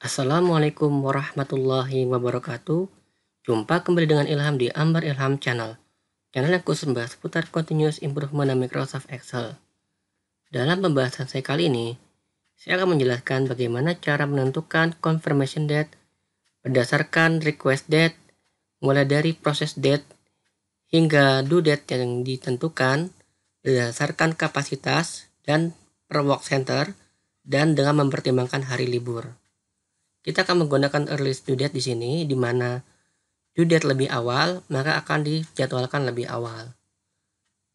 Assalamualaikum warahmatullahi wabarakatuh. Jumpa kembali dengan Ilham di Ambar Ilham Channel. Channel yang khusus membahas seputar continuous improvement dan Microsoft Excel. Dalam pembahasan saya kali ini, saya akan menjelaskan bagaimana cara menentukan confirmation date berdasarkan request date, mulai dari proses date hingga due date yang ditentukan berdasarkan kapasitas dan per work center dan dengan mempertimbangkan hari libur. Kita akan menggunakan early due date di sini, di mana due date lebih awal, maka akan dijadwalkan lebih awal.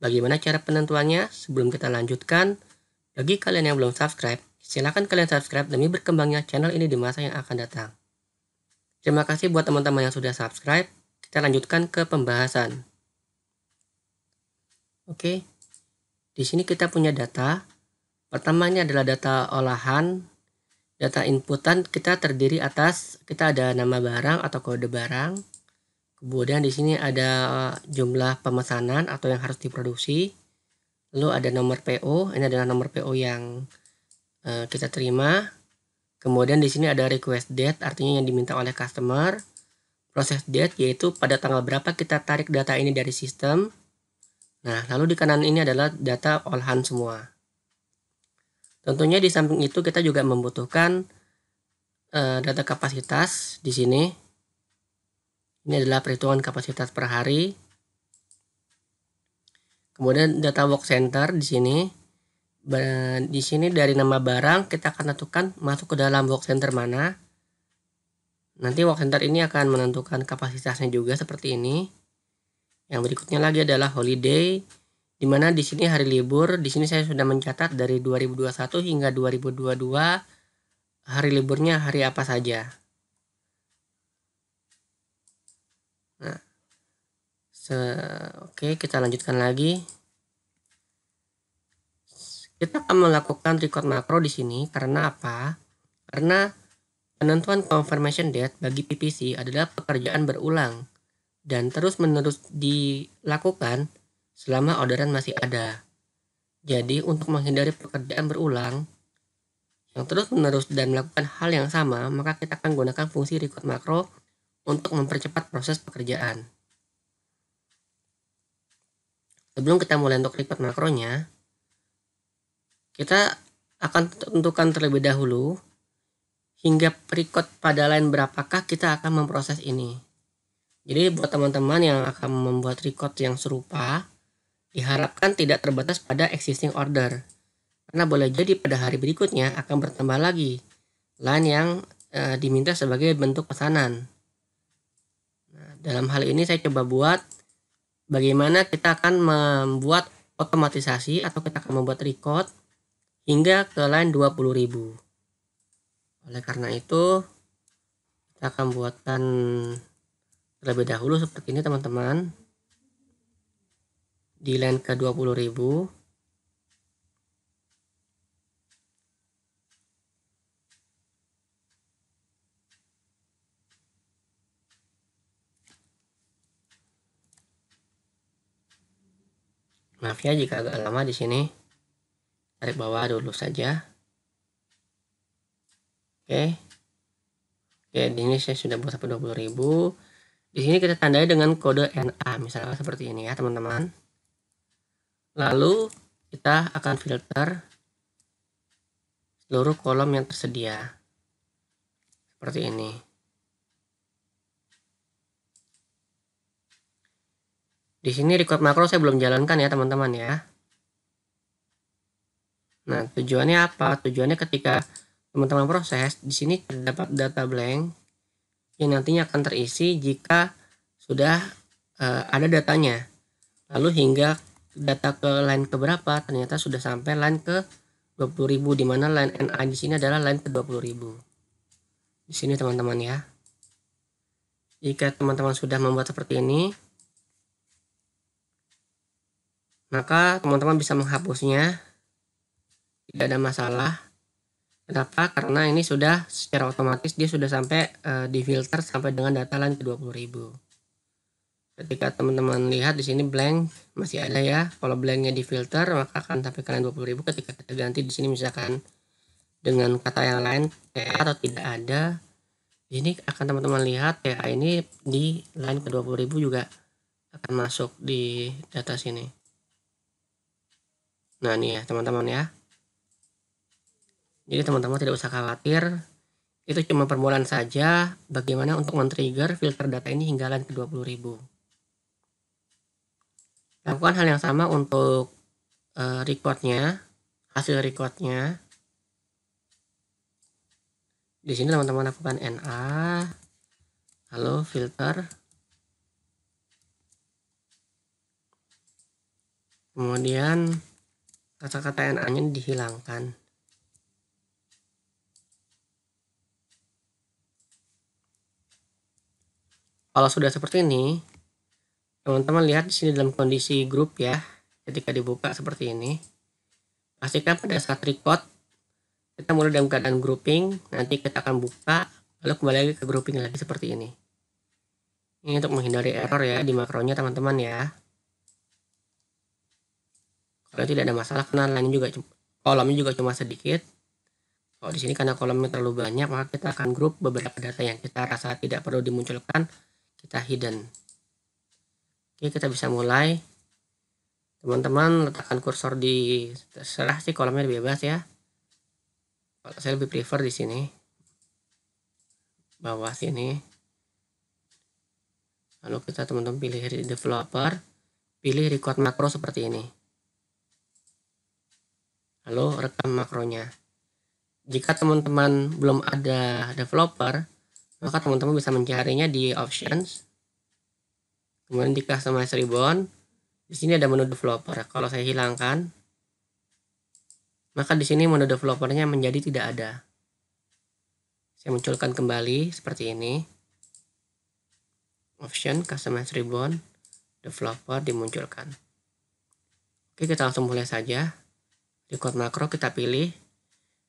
Bagaimana cara penentuannya? Sebelum kita lanjutkan, bagi kalian yang belum subscribe, silakan kalian subscribe demi berkembangnya channel ini di masa yang akan datang. Terima kasih buat teman-teman yang sudah subscribe. Kita lanjutkan ke pembahasan. Oke, di sini kita punya data. Pertama ini adalah data olahan. Data inputan kita terdiri atas, kita ada nama barang atau kode barang. Kemudian di sini ada jumlah pemesanan atau yang harus diproduksi. Lalu ada nomor PO, ini adalah nomor PO yang kita terima. Kemudian di sini ada request date, artinya yang diminta oleh customer. Proses date, yaitu pada tanggal berapa kita tarik data ini dari sistem. Nah, lalu di kanan ini adalah data olahan semua. Tentunya di samping itu kita juga membutuhkan data kapasitas di sini. Ini adalah perhitungan kapasitas per hari. Kemudian data work center di sini. Di sini dari nama barang kita akan tentukan masuk ke dalam work center mana. Nanti work center ini akan menentukan kapasitasnya juga seperti ini. Yang berikutnya lagi adalah holiday, di mana di sini hari libur. Di sini saya sudah mencatat dari 2021 hingga 2022 hari liburnya hari apa saja. Nah, oke, kita lanjutkan lagi. Kita akan melakukan record makro di sini karena apa? Karena penentuan confirmation date bagi PPC adalah pekerjaan berulang dan terus-menerus dilakukan selama orderan masih ada. Jadi untuk menghindari pekerjaan berulang yang terus-menerus dan melakukan hal yang sama, maka kita akan gunakan fungsi record makro untuk mempercepat proses pekerjaan. Sebelum kita mulai untuk record makronya, kita akan tentukan terlebih dahulu hingga record pada line berapakah kita akan memproses ini. Jadi buat teman-teman yang akan membuat record yang serupa, diharapkan tidak terbatas pada existing order, karena boleh jadi pada hari berikutnya akan bertambah lagi line yang diminta sebagai bentuk pesanan. Nah, dalam hal ini saya coba buat bagaimana kita akan membuat otomatisasi atau kita akan membuat record hingga ke line 20.000. Oleh karena itu kita akan buatkan terlebih dahulu seperti ini teman-teman. Di line ke 20.000. Maaf ya jika agak lama di sini. Tarik bawah dulu saja. Oke. Oke, di sini saya sudah buat sampai 20.000. Di sini kita tandai dengan kode NA, misalnya seperti ini ya, teman-teman. Lalu kita akan filter seluruh kolom yang tersedia seperti ini. Di sini record makro saya belum jalankan ya teman-teman ya. Nah, tujuannya apa? Tujuannya ketika teman-teman proses, di sini terdapat data blank yang nantinya akan terisi jika sudah ada datanya. Lalu hingga data ke line keberapa, ternyata sudah sampai line ke 20.000, di mana line NA di sini adalah line ke 20.000. Di sini teman-teman ya. Jika teman-teman sudah membuat seperti ini, maka teman-teman bisa menghapusnya, tidak ada masalah. Kenapa? Karena ini sudah secara otomatis dia sudah sampai difilter sampai dengan data line ke 20.000. Ketika teman-teman lihat di sini blank masih ada ya. Kalau blanknya difilter maka akan sampai ke line 20.000. Ketika kita ganti di sini misalkan dengan kata yang lain TA atau tidak ada, ini akan teman-teman lihat TA ini di line ke 20.000 juga akan masuk di data sini. Nah ini ya teman-teman ya. Jadi teman-teman tidak usah khawatir, itu cuma permulaan saja bagaimana untuk men-trigger filter data ini hingga line ke 20.000. Lakukan hal yang sama untuk recordnya, hasil recordnya. Di sini teman-teman lakukan NA, lalu filter, kemudian kata-kata NA-nya dihilangkan. Kalau sudah seperti ini, teman-teman lihat di sini dalam kondisi grup ya. Ketika dibuka seperti ini, pastikan pada saat record kita mulai dalam keadaan grouping. Nanti kita akan buka, lalu kembali lagi ke grouping lagi seperti ini. Ini untuk menghindari error ya di makronya teman-teman ya. Kalau tidak ada masalah karena lainnya juga kolomnya juga cuma sedikit. Kalau di sini karena kolomnya terlalu banyak, maka kita akan grup beberapa data yang kita rasa tidak perlu dimunculkan, kita hidden. Oke, kita bisa mulai. Teman-teman letakkan kursor di, terserah sih kolomnya bebas ya. Kalau saya lebih prefer di sini, bawah sini. Lalu kita teman-teman pilih developer, pilih record makro seperti ini. Lalu rekam makronya. Jika teman-teman belum ada developer, maka teman-teman bisa mencarinya di options, kemudian di customize ribbon. Di sini ada menu developer. Kalau saya hilangkan, maka di sini menu developernya menjadi tidak ada. Saya munculkan kembali seperti ini. Option, customize ribbon, developer dimunculkan. Oke, kita langsung mulai saja. Record makro kita pilih.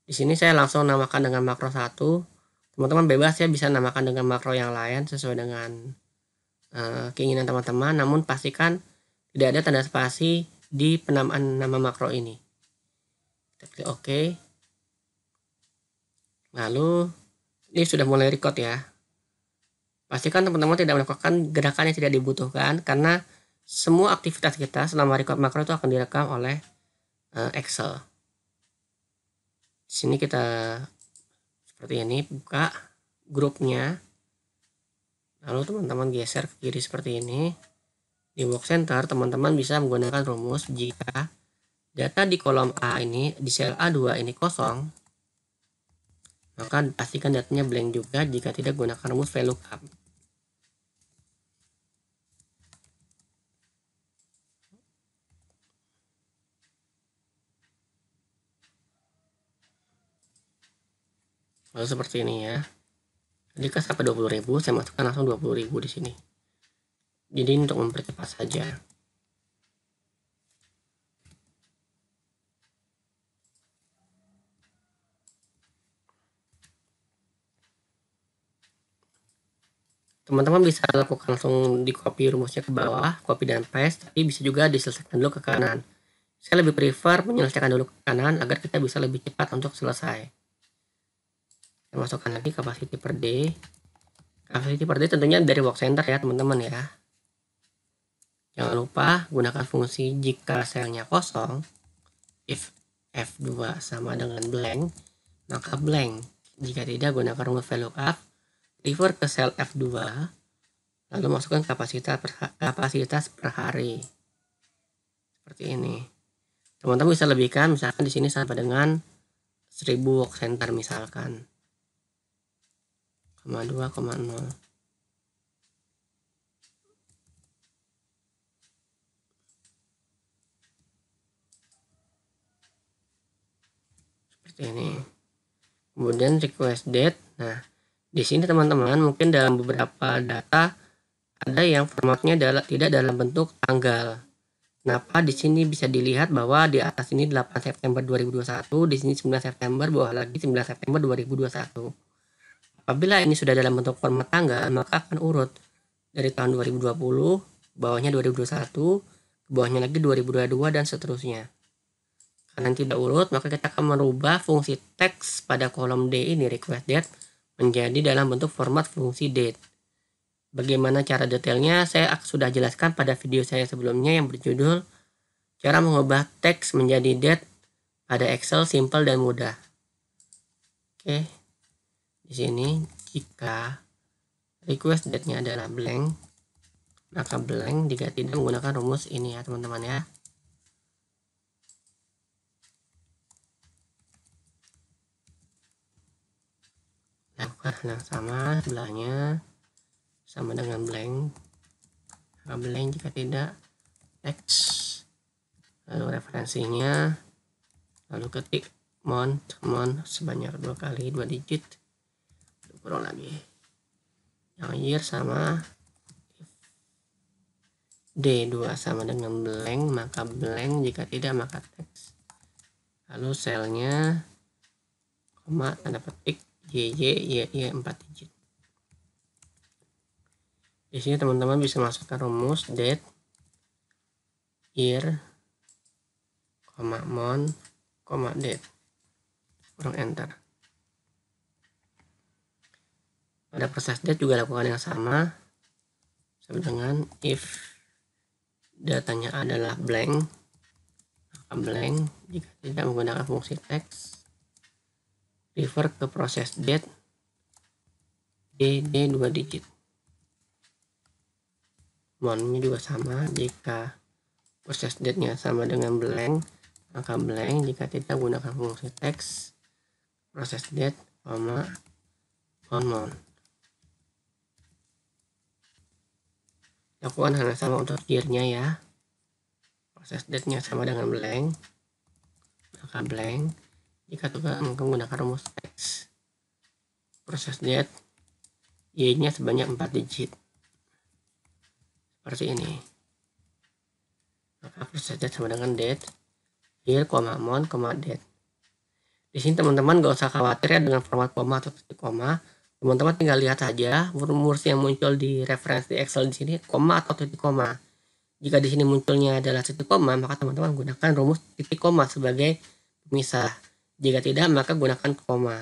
Di sini saya langsung namakan dengan makro 1. Teman-teman bebas ya, bisa namakan dengan makro yang lain sesuai dengan keinginan teman-teman. Namun pastikan tidak ada tanda spasi di penamaan nama makro ini. Kita pilih OK. Lalu ini sudah mulai record ya. Pastikan teman-teman tidak melakukan gerakan yang tidak dibutuhkan, karena semua aktivitas kita selama record makro itu akan direkam oleh Excel. Di sini kita seperti ini, buka grupnya. Lalu teman-teman geser ke kiri seperti ini. Di work center teman-teman bisa menggunakan rumus jika data di kolom A ini, di sel A2 ini kosong, maka pastikan datanya blank juga. Jika tidak, gunakan rumus VLOOKUP. Lalu seperti ini ya. Jika sampai 20.000, saya masukkan langsung 20.000 di sini. Jadi untuk mempercepat saja. Teman-teman bisa lakukan langsung di copy rumusnya ke bawah, copy dan paste, tapi bisa juga diselesaikan dulu ke kanan. Saya lebih prefer menyelesaikan dulu ke kanan agar kita bisa lebih cepat untuk selesai. Saya masukkan lagi capacity per day. Capacity per day tentunya dari work center ya teman-teman ya. Jangan lupa gunakan fungsi jika selnya kosong, if F2 sama dengan blank, maka blank. Jika tidak, gunakan rumus VLOOKUP, refer ke sel F2, lalu masukkan kapasitas per hari. Seperti ini. Teman-teman bisa lebihkan, misalkan di sini sampai dengan 1000 work center misalkan. 2,0. seperti ini. Kemudian request date. Nah, di sini teman-teman mungkin dalam beberapa data ada yang formatnya tidak dalam bentuk tanggal. Kenapa di sini bisa dilihat bahwa di atas ini 8 September 2021, di sini 9 September, bawah lagi 9 September 2021. Apabila ini sudah dalam bentuk format tanggal, maka akan urut dari tahun 2020, bawahnya 2021, ke bawahnya lagi 2022 dan seterusnya. Karena tidak urut, maka kita akan merubah fungsi teks pada kolom D ini, request date, menjadi dalam bentuk format fungsi date. Bagaimana cara detailnya saya sudah jelaskan pada video saya sebelumnya yang berjudul cara mengubah teks menjadi date pada Excel simple dan mudah. Oke. Di sini jika request date-nya adalah blank, maka blank jika tidak menggunakan rumus ini ya teman-teman ya. Lakukan hal yang sama sebelahnya sama dengan blank, maka blank jika tidak teks, lalu referensinya, lalu ketik month sebanyak 2 kali 2 digit, kurang lagi yang year sama D2 sama dengan blank, maka blank jika tidak maka teks, lalu selnya koma tanda petik YY 4 digit. Di sini teman-teman bisa masukkan rumus date, year, month, date, kurang enter. Pada proses date juga lakukan yang sama, sama dengan if datanya adalah blank, maka blank jika tidak menggunakan fungsi text, refer ke proses date D 2 digit. Monthnya juga sama, jika proses date-nya sama dengan blank, maka blank jika tidak menggunakan fungsi text, proses date, month. Lakukan hal yang sama untuk year-nya ya. Proses date-nya sama dengan blank, maka blank jika juga menggunakan rumus text, proses date, y-nya sebanyak 4 digit. Seperti ini. Maka proses date sama dengan date, year, month, date. Di sini teman-teman gak usah khawatir ya dengan format koma atau titik koma. Teman-teman tinggal lihat saja rumus yang muncul di referensi Excel di sini koma atau titik koma. Jika di sini munculnya adalah titik koma, maka teman-teman gunakan rumus titik koma sebagai pemisah. Jika tidak, maka gunakan koma.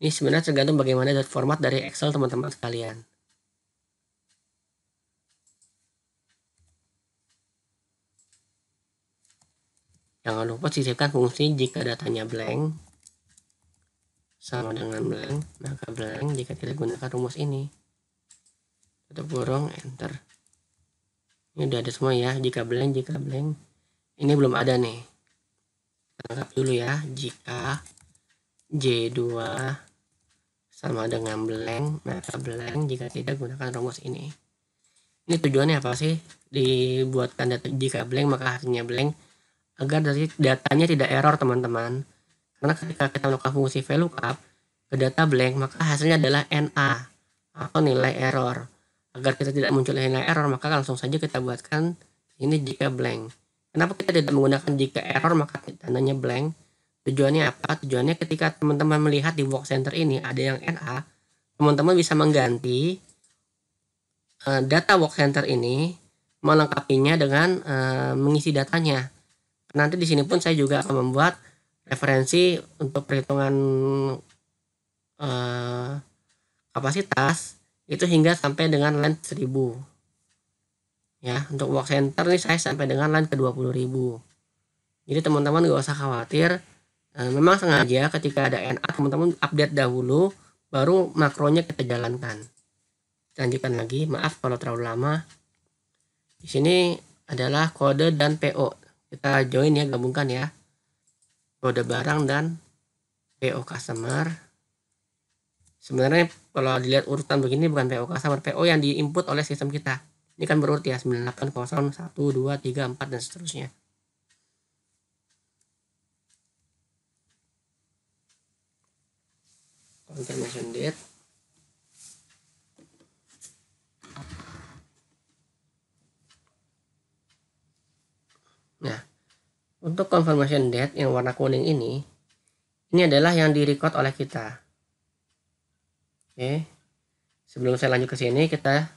Ini sebenarnya tergantung bagaimana dari format dari Excel teman-teman sekalian. Jangan lupa sisipkan fungsi jika datanya blank sama dengan blank, maka blank jika tidak gunakan rumus ini. Tutup kurung, enter. Ini udah ada semua ya, jika blank. Ini belum ada nih. Anggap dulu ya, jika J2 sama dengan blank, maka blank jika tidak gunakan rumus ini. Ini tujuannya apa sih? Dibuatkan data jika blank maka hasilnya blank, agar dari datanya tidak error teman-teman. Karena ketika kita melakukan fungsi VLOOKUP ke data blank, maka hasilnya adalah NA atau nilai error. Agar kita tidak muncul nilai error, maka langsung saja kita buatkan ini jika blank. Kenapa kita tidak menggunakan jika error maka tandanya blank? Tujuannya apa? Tujuannya ketika teman-teman melihat di work center ini ada yang NA, teman-teman bisa mengganti data work center ini, melengkapinya dengan mengisi datanya. Nanti di sini pun saya juga akan membuat referensi untuk perhitungan kapasitas itu hingga sampai dengan line 1000. Ya, untuk work center nih saya sampai dengan line ke 20.000. Jadi teman-teman gak usah khawatir. Memang sengaja ketika ada NA teman-teman update dahulu, baru makronya kita jalankan. Lanjutkan lagi, maaf kalau terlalu lama. Di sini adalah kode dan PO. Kita join ya, gabungkan ya. Kode barang dan PO customer. Sebenarnya kalau dilihat urutan begini bukan PO customer, PO yang diinput oleh sistem kita. Ini kan berurut ya, 9801, 1, 2, 3, 4 dan seterusnya. confirmation date. Nah, untuk confirmation date yang warna kuning ini adalah yang direcord oleh kita. Oke, sebelum saya lanjut ke sini, kita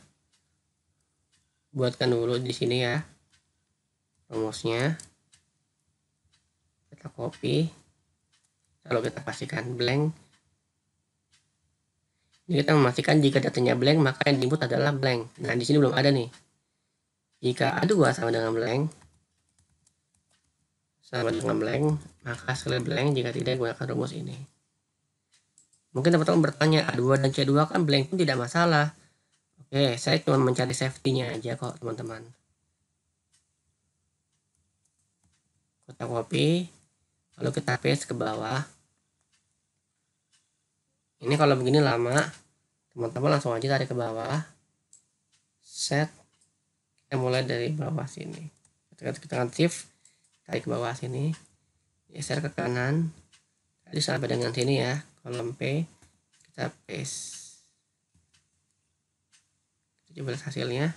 buatkan dulu di sini ya rumusnya. Kita copy, lalu kita pastikan blank. Jadi kita memastikan jika datanya blank, maka yang diinput adalah blank. Nah, di sini belum ada nih. Jika A2 sama dengan blank, maka select blank. Jika tidak, gunakan rumus ini. Mungkin teman-teman bertanya, A2 dan C2 kan blank pun tidak masalah. Oke, saya cuma mencari safety-nya aja kok, teman-teman. Kita copy, lalu kita paste ke bawah. Ini kalau begini lama, teman-teman langsung aja tarik ke bawah. Set, kita mulai dari bawah sini. Kita tekan shift, tarik ke bawah sini, geser ke kanan, tadi sampai dengan sini ya, kolom P, kita paste. Kita coba lihat hasilnya,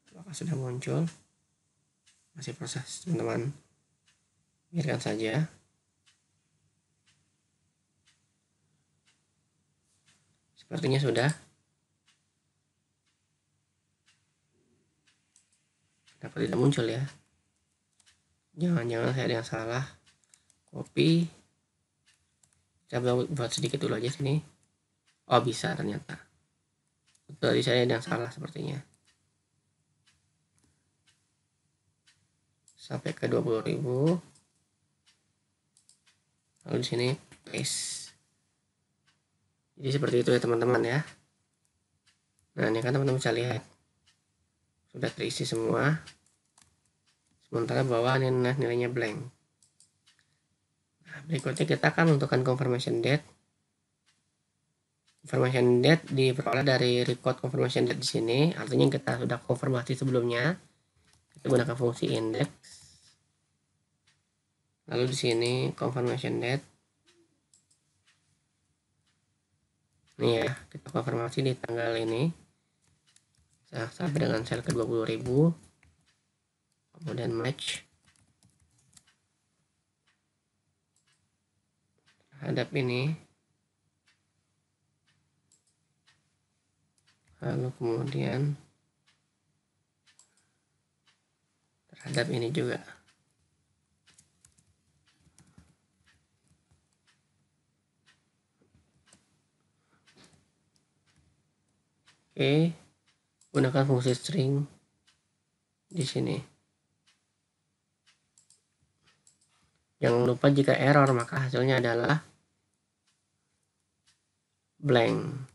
apakah sudah muncul? Masih proses, teman-teman, biarkan saja. Sepertinya sudah. Kenapa tidak muncul ya? Jangan-jangan saya ada yang salah. Copy. Kita buat sedikit dulu aja sini. Oh, bisa ternyata. Betul, tadi saya ada yang salah sepertinya. Sampai ke 20.000. Lalu di sini paste. Jadi seperti itu ya teman-teman ya. Nah, ini kan teman-teman bisa lihat sudah terisi semua, sementara bawah ini nilainya blank. Nah, berikutnya kita akan menentukan confirmation date. Confirmation date diperoleh dari record confirmation date di sini, artinya kita sudah konfirmasi sebelumnya. Kita gunakan fungsi index. Lalu di sini confirmation date. Nih ya, kita konfirmasi di tanggal ini. Sampai dengan sel ke 20.000. Kemudian match terhadap ini. Lalu kemudian terhadap ini juga. Oke, gunakan fungsi string di sini. Jangan lupa jika error maka hasilnya adalah blank.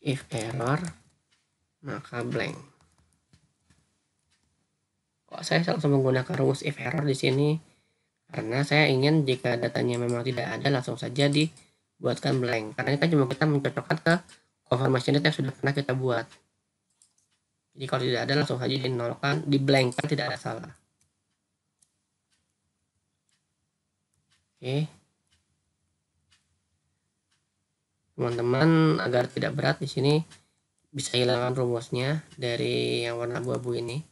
If error maka blank. Kok saya langsung menggunakan rumus if error di sini? Karena saya ingin jika datanya memang tidak ada langsung saja dibuatkan blank. Karena ini kan cuma kita mencocokkan ke confirmation date yang sudah pernah kita buat. Jadi kalau tidak ada langsung saja dinolkan, di blank kan tidak ada salah. Oke. Teman-teman agar tidak berat di sini bisa hilangkan rumusnya dari yang warna abu-abu ini.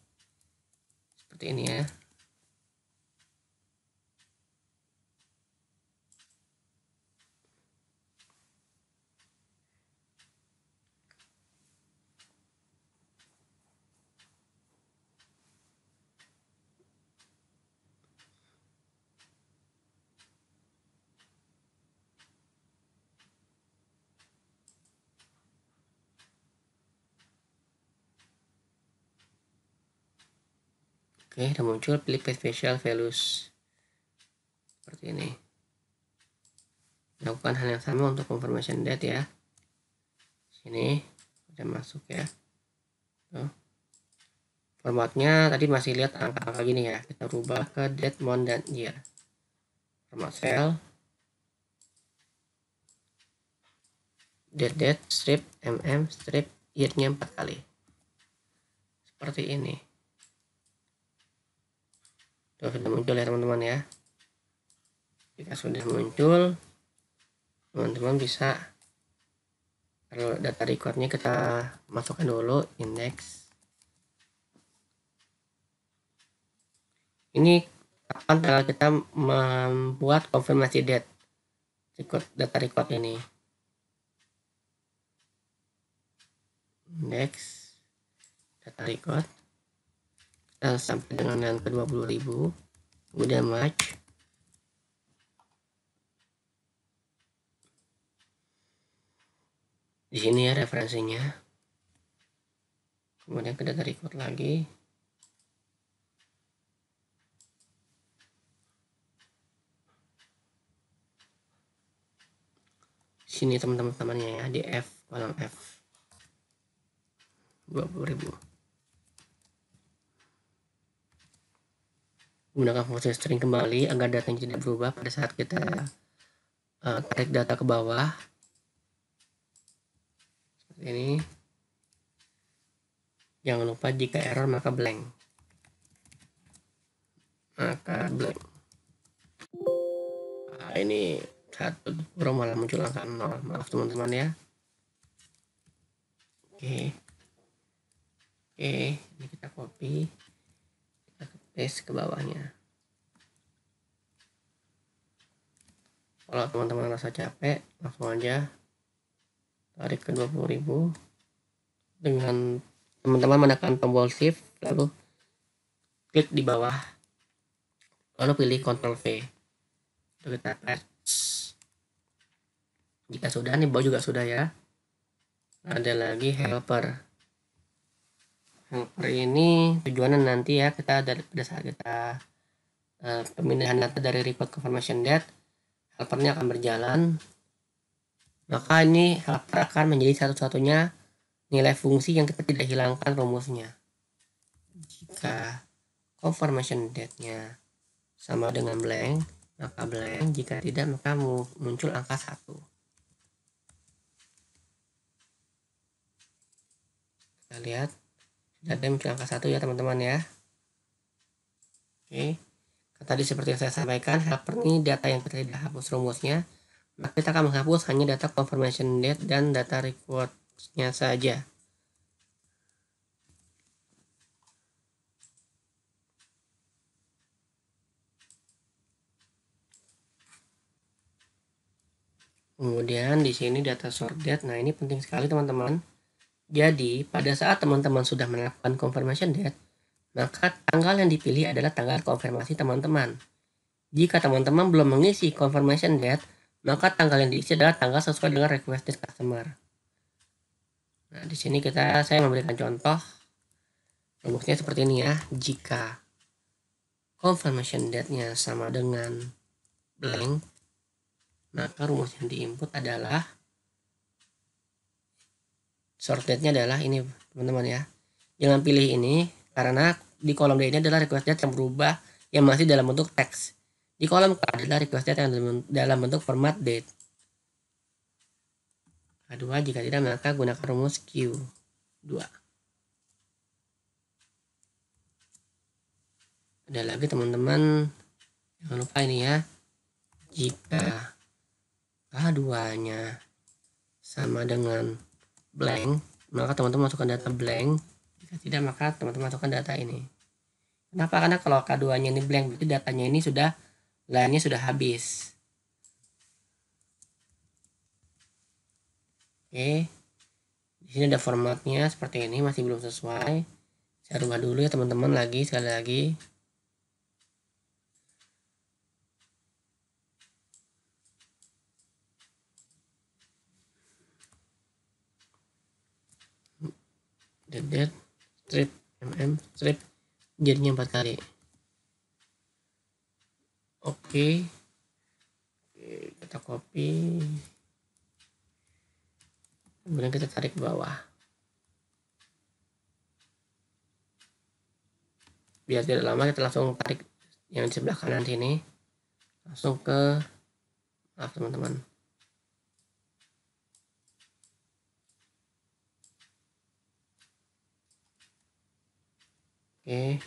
Seperti ini ya. Oke, sudah muncul, pilih paste special values seperti ini. Lakukan hal yang sama untuk confirmation date ya. Sini sudah masuk ya. Tuh. Formatnya tadi masih lihat angka-angka gini ya. Kita rubah ke date, month, dan year. Format cell, date, strip, strip, year-nya 4 kali. Seperti ini. Tuh, sudah muncul ya teman-teman ya. Jika sudah muncul, teman-teman bisa, kalau data recordnya kita masukkan dulu index. Ini kapan tanggal kita membuat konfirmasi date data record ini. Next, data record kita sampai dengan yang ke 20.000, kemudian match. Di sini ya referensinya. Kemudian ke data record lagi. Sini teman-temannya ya, di F, kolom F. 20.000. Gunakan fungsi string kembali agar datanya tidak berubah pada saat kita tarik data ke bawah. Seperti ini. Jangan lupa jika error maka blank. Nah, ini satu kurang malah muncul angka 0. Maaf teman-teman ya. Oke, ini kita copy, kita paste ke bawahnya. Kalau teman-teman rasa capek, langsung aja tarik ke 20.000 dengan teman-teman menekan tombol shift, lalu klik di bawah, lalu pilih Ctrl V untuk kita paste. Jika sudah, nih bawah juga sudah ya. Ada lagi helper. Helper ini tujuannya nanti ya, kita pada saat kita pemindahan data dari record confirmation date, helpernya akan berjalan. Maka ini helper akan menjadi satu-satunya nilai fungsi yang kita tidak hilangkan rumusnya. Jika confirmation date-nya sama dengan blank, maka blank. Jika tidak, maka muncul angka 1. Kita lihat sudah ada muncul angka 1 ya teman-teman ya. Oke, tadi seperti yang saya sampaikan, helper ini data yang kita tidak hapus rumusnya, maka kita akan menghapus hanya data confirmation date dan data record-nya saja. Kemudian di sini data sort date. Nah, ini penting sekali teman-teman. Jadi, pada saat teman-teman sudah melakukan confirmation date, maka tanggal yang dipilih adalah tanggal konfirmasi teman-teman. Jika teman-teman belum mengisi confirmation date, maka tanggal yang diisi adalah tanggal sesuai dengan requested customer. Nah, di sini saya memberikan contoh. Rumusnya seperti ini ya. Jika confirmation date-nya sama dengan blank, maka rumus yang diinput adalah sort date-nya adalah ini teman-teman ya. Jangan pilih ini karena di kolom D ini adalah request date yang berubah, yang masih dalam bentuk teks. Di kolom K adalah request date yang dalam bentuk format date. Kedua, jika tidak maka gunakan rumus Q2. Ada lagi teman-teman, jangan lupa ini ya. Jika K2-nya sama dengan blank, maka teman-teman masukkan data blank. Jika tidak, maka teman-teman masukkan data ini. Kenapa? Karena kalau K2-nya ini blank, berarti datanya ini lainnya sudah habis. Oke, di sini ada formatnya seperti ini, masih belum sesuai. Saya rubah dulu ya teman-teman sekali lagi. Date strip strip jadinya 4 kali. Oke, kita copy, kemudian kita tarik ke bawah biar tidak lama. Kita langsung tarik yang di sebelah kanan sini, langsung ke, maaf teman-teman,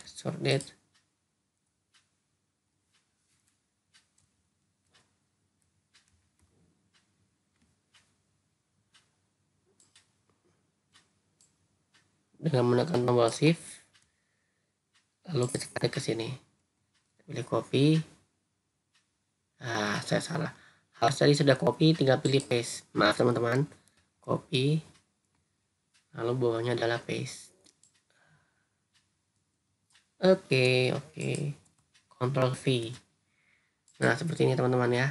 sort date. dengan menekan tombol shift, lalu kita tarik ke sini, pilih copy. Saya salah, harus tadi sudah copy, tinggal pilih paste. Maaf teman-teman, copy, lalu bawahnya adalah paste. Oke, Ctrl V. Nah, seperti ini teman-teman ya.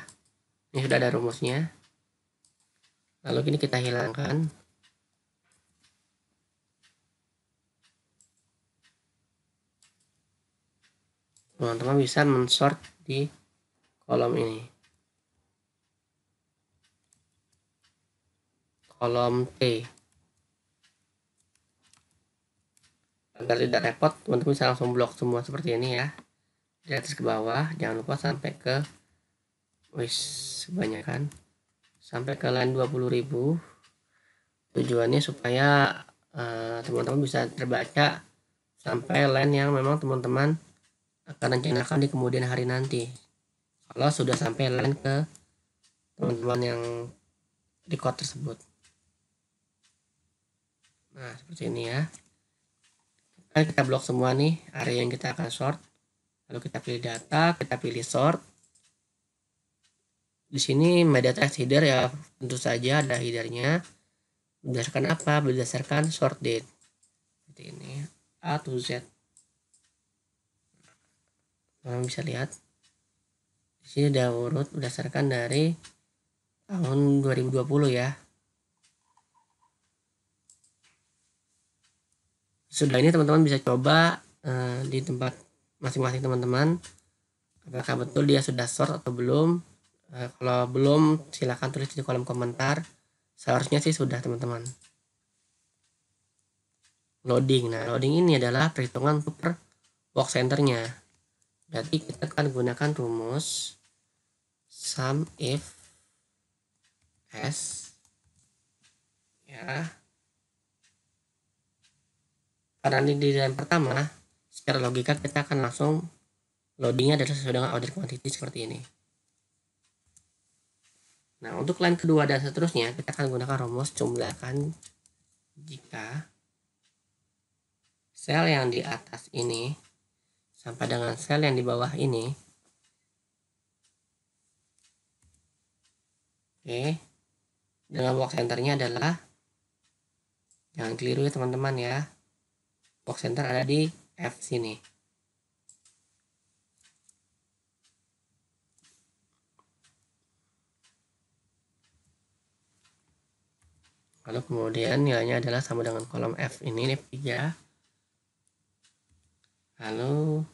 Ini sudah ada rumusnya. Lalu ini kita hilangkan. Teman-teman bisa mensort di kolom ini. Kolom T. Agar tidak repot, teman-teman bisa langsung blok semua seperti ini ya. Dari atas ke bawah, jangan lupa sampai ke kebanyakan. Sampai ke line 20.000. Tujuannya supaya teman-teman bisa terbaca sampai line yang memang teman-teman akan rencanakan di kemudian hari nanti. Kalau sudah sampai line ke teman-teman yang record tersebut. Nah, seperti ini ya. Kita blok semua nih area yang kita akan sort. Lalu kita pilih data, kita pilih sort. Di sini my data as header ya, tentu saja ada headernya. Berdasarkan apa? Berdasarkan sort date. Seperti ini, A to Z. Kalian bisa lihat. Di sini ada urut berdasarkan dari tahun 2020 ya. Sudah ini teman-teman bisa coba di tempat masing-masing teman-teman, apakah betul dia sudah sort atau belum. Kalau belum, silahkan tulis di kolom komentar. Seharusnya sih sudah teman-teman. Loading. Nah, loading ini adalah perhitungan untuk per work centernya. Berarti kita akan gunakan rumus sum if s ya. Karena ini di line pertama, secara logika kita akan langsung loadingnya adalah sesuai dengan order quantity seperti ini. Nah, untuk line kedua dan seterusnya kita akan gunakan rumus jumlahkan jika sel yang di atas ini sampai dengan sel yang di bawah ini. Oke. Dengan work centernya adalah, jangan keliru ya teman-teman ya. Work center ada di F sini. Lalu kemudian nilainya adalah sama dengan kolom F ini, F3. Lalu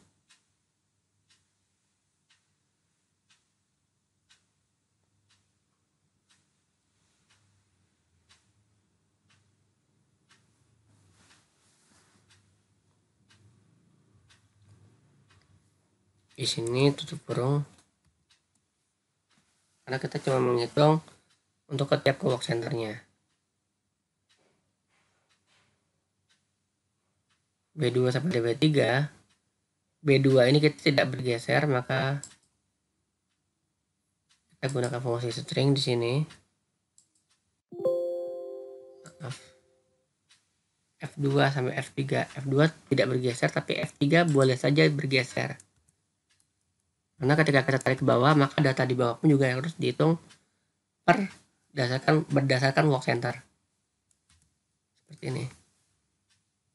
di sini tutup kurung, karena kita cuma menghitung untuk setiap work centernya. B2 sampai B3. B2 ini kita tidak bergeser, maka kita gunakan fungsi string di sini. F2 sampai F3. F2 tidak bergeser, tapi F3 boleh saja bergeser. Karena ketika kita tarik ke bawah, maka data di bawah pun juga harus dihitung berdasarkan work center. Seperti ini.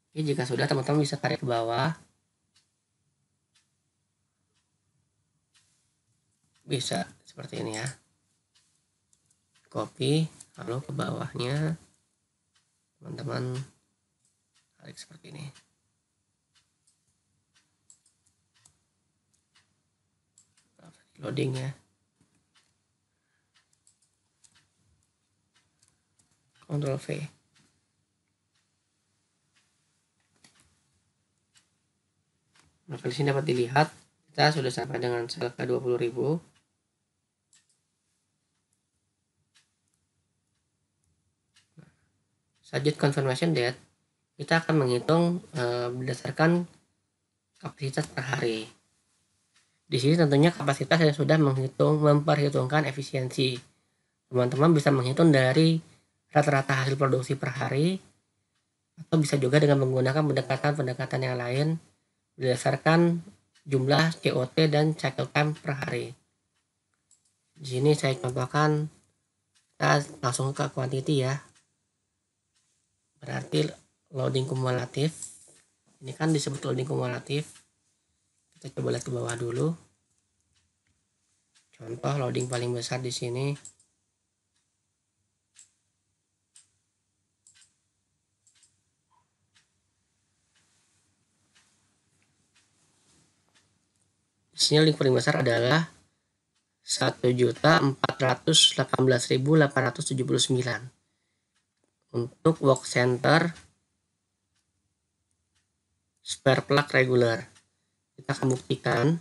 Oke, jika sudah, teman-teman bisa tarik ke bawah. Bisa seperti ini ya. Copy, lalu ke bawahnya teman-teman tarik seperti ini. Loading ya. Ctrl V. Maka di sini dapat dilihat kita sudah sampai dengan sel ke 20.000. Subject confirmation date, kita akan menghitung berdasarkan kapasitas per hari. Di sini tentunya kapasitas yang sudah memperhitungkan efisiensi. Teman-teman bisa menghitung dari rata-rata hasil produksi per hari atau bisa juga dengan menggunakan pendekatan-pendekatan yang lain berdasarkan jumlah COT dan cycle time per hari. Di sini saya contohkan, kita langsung ke quantity ya. Berarti loading kumulatif. Ini kan disebut loading kumulatif. Kita coba lihat ke bawah dulu. Contoh loading paling besar di sini. Di sini link paling besar adalah 1.418.879 untuk work center spare plug regular. Kita akan buktikan.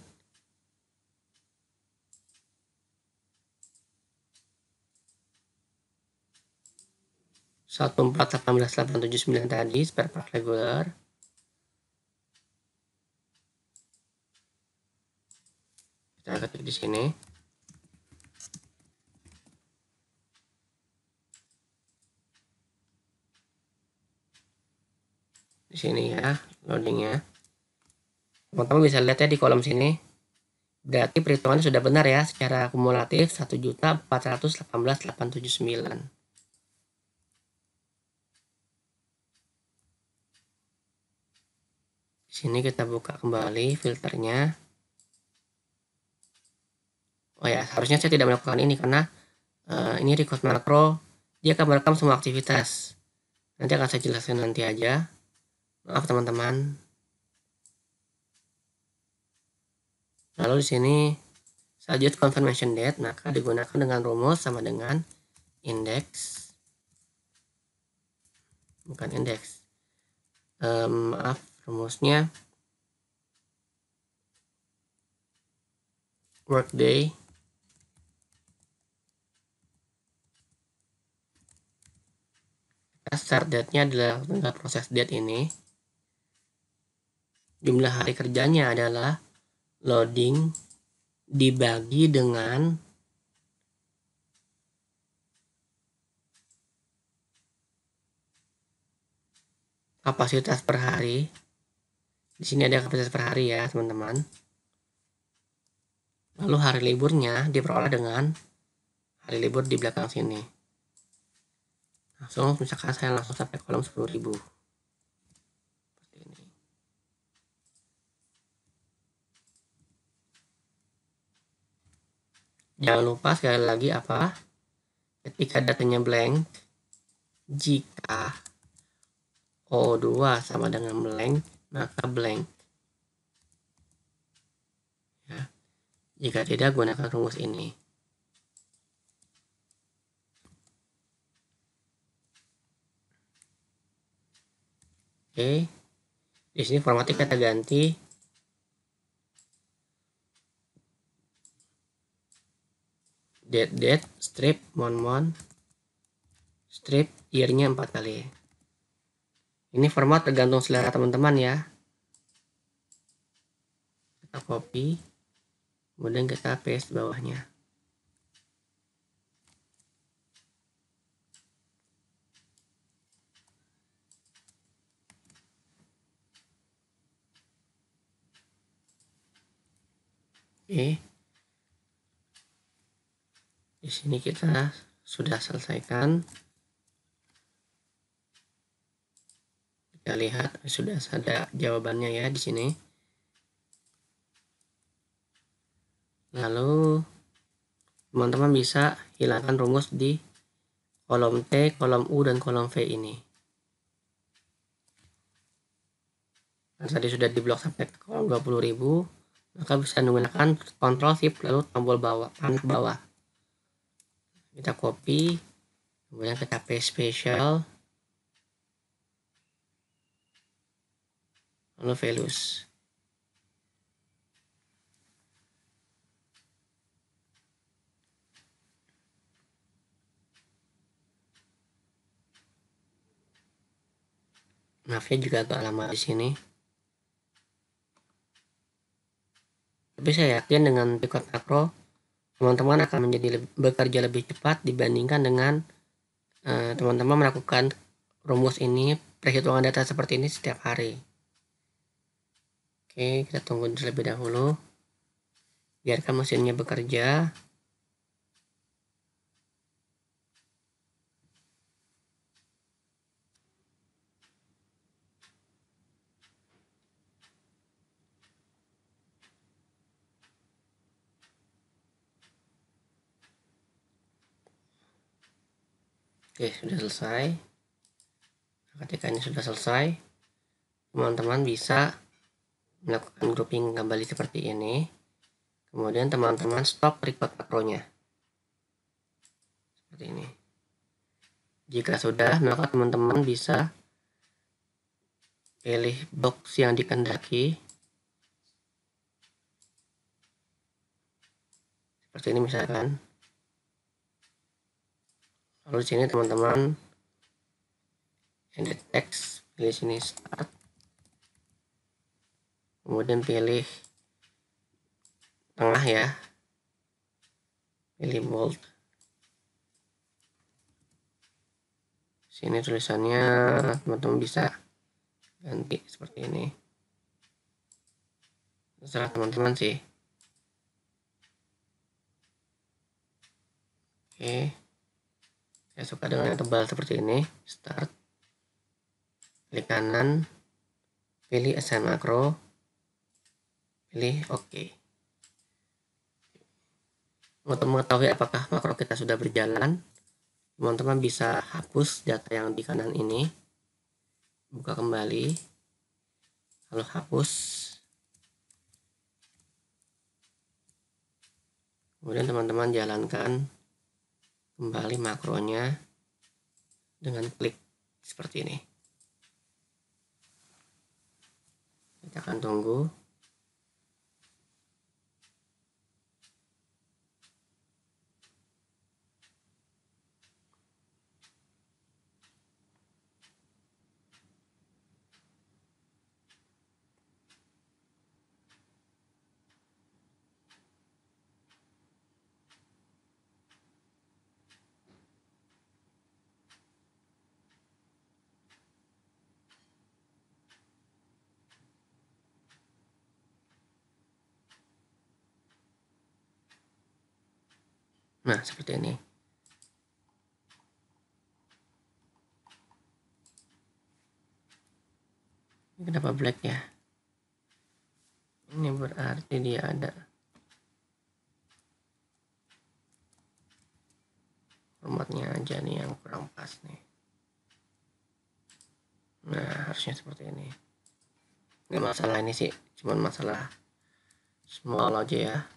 Satu 1.418.879 tadi spare plug regular. Kita ketik di sini. Di sini ya loadingnya. Teman-teman bisa lihat ya di kolom sini. Berarti perhitungannya sudah benar ya, secara kumulatif 1.418.879. Di sini kita buka kembali filternya. Oh ya, harusnya saya tidak melakukan ini karena ini record makro, dia akan merekam semua aktivitas. Nanti akan saya jelaskan nanti aja. Maaf teman-teman. Lalu di sini suggest confirmation date, maka digunakan dengan rumus sama dengan indeks. Bukan indeks. Maaf, rumusnya workday start date-nya adalah tanggal proses date ini. Jumlah hari kerjanya adalah loading dibagi dengan kapasitas per hari. Di sini ada kapasitas per hari ya, teman-teman. Lalu hari liburnya diperoleh dengan hari libur di belakang sini. Langsung misalkan saya langsung sampai kolom 10.000. Seperti ini. Jangan lupa sekali lagi apa? Ketika datanya blank, jika O2 sama dengan blank, maka blank. Ya. Jika tidak, gunakan rumus ini. Oke, di sini formatnya kita ganti date strip mon strip year-nya 4 kali. Ini format tergantung selera teman-teman ya. Kita copy, kemudian kita paste bawahnya. Oke. Di sini kita sudah selesaikan. Kita lihat sudah ada jawabannya ya di sini. Lalu teman-teman bisa hilangkan rumus di kolom T, kolom U, dan kolom V ini. Nah, tadi sudah diblok sampai ke kolom 20.000, maka bisa menggunakan Ctrl Shift lalu tombol bawah, panel ke bawah. Kita copy, kemudian kita paste special, lalu values. Maafnya juga agak lama di sini. Tapi saya yakin dengan record makro, teman-teman akan bekerja lebih cepat dibandingkan dengan teman-teman melakukan rumus ini perhitungan data seperti ini setiap hari. Oke, kita tunggu terlebih dahulu. Biarkan mesinnya bekerja. Oke, sudah selesai. Ketika ini sudah selesai, teman-teman bisa melakukan grouping kembali seperti ini. Kemudian teman-teman stop record makronya. Seperti ini. Jika sudah, maka teman-teman bisa pilih box yang dikehendaki. Seperti ini misalkan. Lalu di sini teman-teman edit text, pilih sini start. Kemudian pilih tengah ya. Pilih bold. Sini tulisannya teman-teman bisa ganti seperti ini. Terserah teman-teman sih. Oke. Saya suka dengan yang tebal seperti ini. Start. Klik kanan. Pilih assign makro. Pilih OK. Untuk mengetahui apakah makro kita sudah berjalan, teman-teman bisa hapus data yang di kanan ini. Buka kembali. Lalu hapus. Kemudian teman-teman jalankan kembali makronya dengan klik seperti ini. Kita akan tunggu. Nah, seperti ini. Kenapa black ya? Ini berarti dia ada formatnya aja nih yang kurang pas nih. Nah, harusnya seperti ini. Nggak masalah ini sih, cuman masalah small aja ya.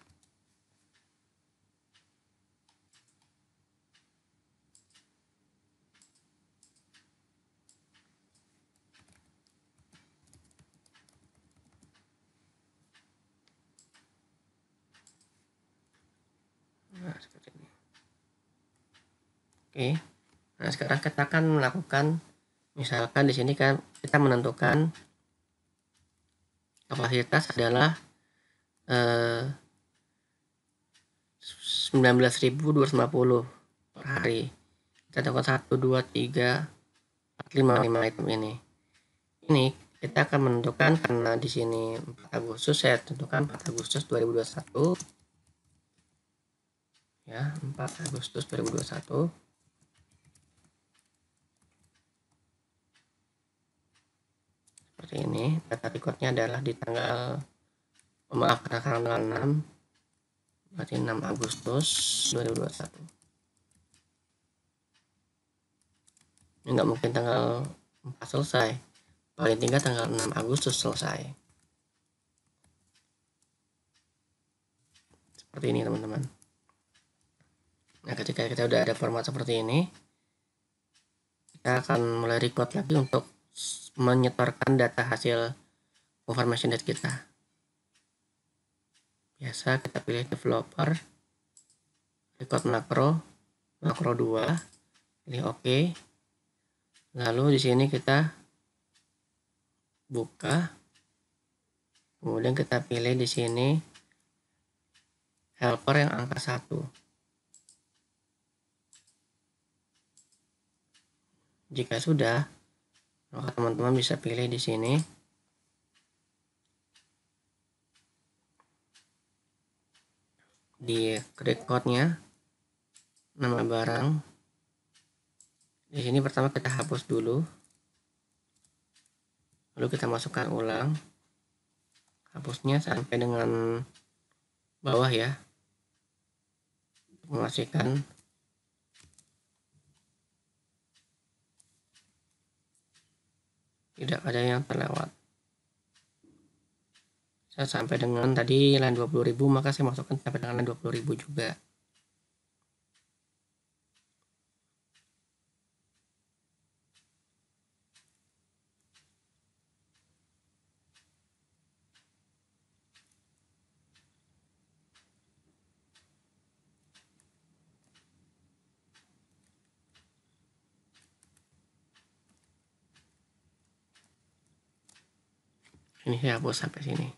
Nah, seperti ini. Oke. Nah, sekarang kita akan melakukan, misalkan di sini kan kita menentukan kapasitas adalah 19.250 per hari. Kita tentukan 1, 2, 3, 4, 5 item ini. Ini kita akan menentukan karena di sini 4 Agustus, saya tentukan 4 Agustus 2021. Ya, 4 Agustus 2021. Seperti ini, data recordnya adalah di tanggal, maaf, tanggal 6, berarti 6 Agustus 2021. Ini nggak mungkin tanggal 4 selesai, paling tinggal tanggal 6 Agustus selesai. Seperti ini teman-teman. Nah, ketika kita udah ada format seperti ini, kita akan mulai record lagi untuk menyetorkan data hasil confirmation date kita. Biasa kita pilih developer, record makro 2, pilih OK. Lalu di sini kita buka, kemudian kita pilih di sini helper yang angka 1. Jika sudah, Maka teman-teman bisa pilih di sini. Di record-nya nama barang. Di sini pertama kita hapus dulu. Lalu kita masukkan ulang. Hapusnya sampai dengan bawah ya. Memastikan tidak ada yang terlewat. Saya sampai dengan tadi line 20.000, maka saya masukkan sampai dengan line 20.000 juga. Ini saya hapus sampai sini.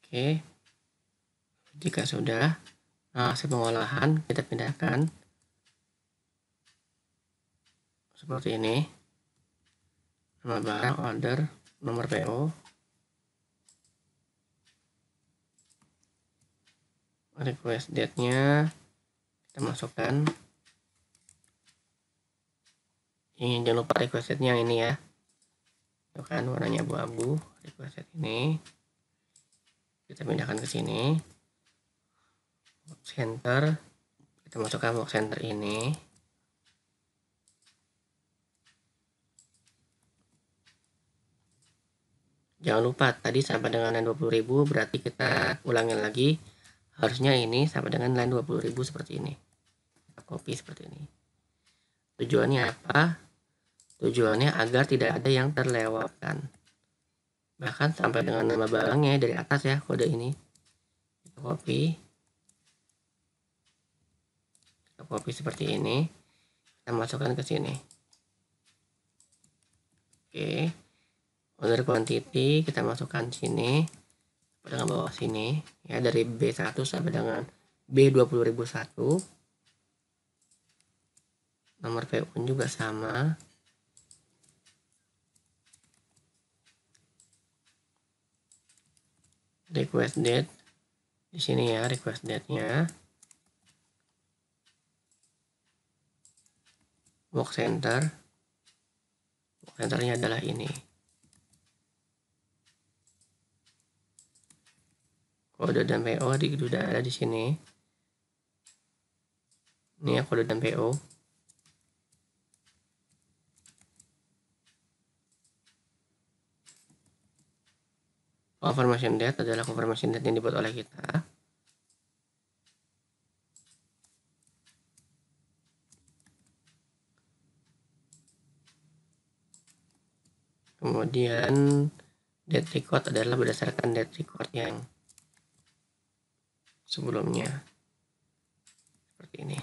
Oke. Jika sudah, hasil pengolahan kita pindahkan seperti ini. Nama barang, order, nomor PO, request date-nya kita masukkan. Ini jangan lupa request date-nya ini ya. Itu kan warnanya abu-abu. Request date ini kita pindahkan ke sini. Box center, kita masukkan box center ini. Jangan lupa tadi sampai dengan line 20.000, berarti kita ulangi lagi. Harusnya ini sampai dengan line 20.000 seperti ini. Kita copy seperti ini. Tujuannya apa? Tujuannya agar tidak ada yang terlewatkan. Bahkan sampai dengan nama barangnya dari atas ya, kode ini. Kita copy. Kita copy seperti ini. Kita masukkan ke sini. Oke. Order quantity kita masukkan sini dengan bawah sini ya, dari B1 sampai dengan B20.001. Nomor PO pun juga sama. Request date di sini ya, request date-nya. Box center. Box centernya adalah ini. Kode dan PO sudah ada di sini. Ini ya kode dan PO. Confirmation date adalah confirmation date yang dibuat oleh kita. Kemudian date record adalah berdasarkan date record yang sebelumnya. Seperti ini.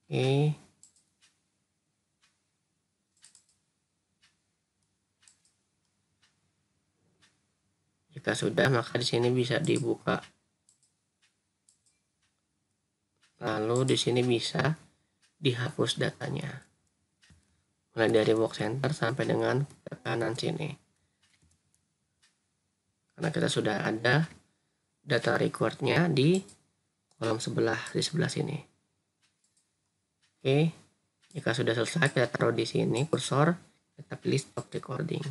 Oke. Jika sudah, maka di sini bisa dibuka. Lalu di sini bisa dihapus datanya. Mulai dari box center sampai dengan ke kanan sini. Karena kita sudah ada data recordnya di kolom sebelah, di sebelah sini. Oke. Jika sudah selesai, kita taruh di sini kursor, kita pilih stop recording.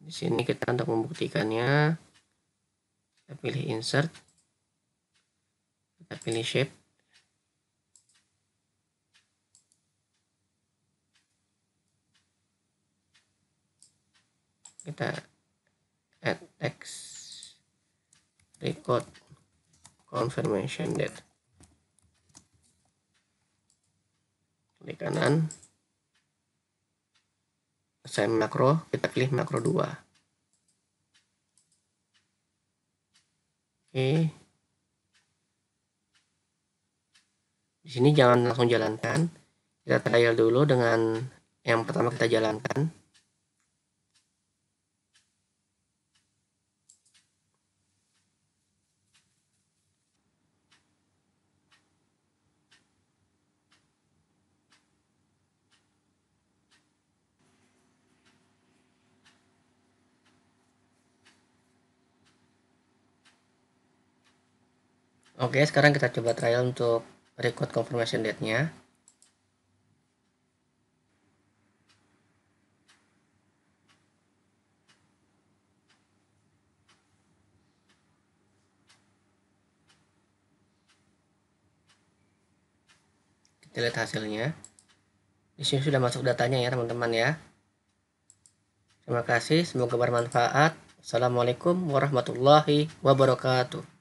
Di sini kita untuk membuktikannya, kita pilih insert, kita pilih shape, kita add text record confirmation date, klik kanan, assign makro, kita pilih makro 2. Oke. Di sini jangan langsung jalankan. Kita trial dulu dengan yang pertama kita jalankan. Oke, sekarang kita coba trial untuk record confirmation date-nya. Kita lihat hasilnya. Di sini sudah masuk datanya ya teman-teman ya. Terima kasih, semoga bermanfaat. Assalamualaikum warahmatullahi wabarakatuh.